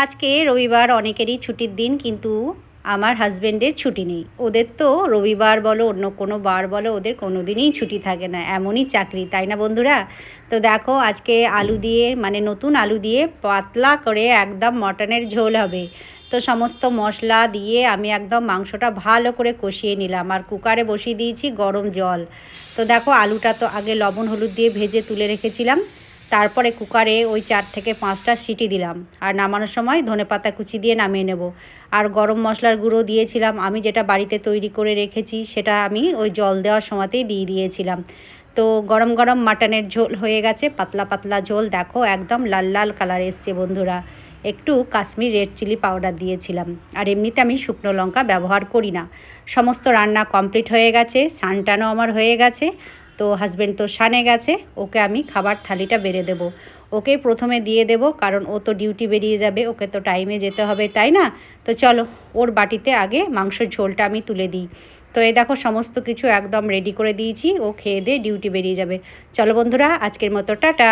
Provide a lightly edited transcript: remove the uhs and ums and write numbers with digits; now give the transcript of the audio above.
আজকে রবিবার, অনেকেরই ছুটির দিন, কিন্তু আমার হাজব্যান্ডের ছুটি নেই। ওদের তো রবিবার বলো, অন্য কোনো বার বলো, ওদের কোনো দিনই ছুটি থাকে না, এমনই চাকরি, তাই না বন্ধুরা? তো দেখো আজকে আলু দিয়ে, মানে নতুন আলু দিয়ে পাতলা করে একদম মটনের ঝোল হবে। তো সমস্ত মশলা দিয়ে আমি একদম মাংসটা ভালো করে কষিয়ে নিলাম, আর কুকারে বসিয়ে দিয়েছি গরম জল। তো দেখো আলুটা তো আগে লবণ হলুদ দিয়ে ভেজে তুলে রেখেছিলাম, তারপরে কুকারে ওই 4 থেকে 5টা সিটি দিলাম, আর নামানোর সময় ধনেপাতা কুচি দিয়ে নামিয়ে নেব। আর গরম মশলার গুঁড়ো দিয়েছিলাম, আমি যেটা বাড়িতে তৈরি করে রেখেছি সেটা আমি ওই জল দেওয়ার সময়তেই দিয়ে দিয়েছিলাম। তো গরম গরম মাটনের ঝোল হয়ে গেছে, পাতলা পাতলা ঝোল, দেখো একদম লাল লাল কালার এসছে বন্ধুরা। একটু কাশ্মীর রেড চিলি পাউডার দিয়েছিলাম, আর এমনিতে আমি শুকনো লঙ্কা ব্যবহার করি না। সমস্ত রান্না কমপ্লিট হয়ে গেছে, স্নান আমার হয়ে গেছে। তো হাজব্যান্ড তো সানে গেছে, ওকে আমি খাবার থালিটা বেড়ে দেবো। ওকে প্রথমে দিয়ে দেবো, কারণ ও তো ডিউটি বেরিয়ে যাবে, ওকে তো টাইমে যেতে হবে, তাই না? তো চলো ওর বাটিতে আগে মাংসের ঝোলটা আমি তুলে দিই। তো এই দেখো সমস্ত কিছু একদম রেডি করে দিয়েছি, ও খেয়ে দিয়ে ডিউটি বেরিয়ে যাবে। চলো বন্ধুরা, আজকের মতো টাটা।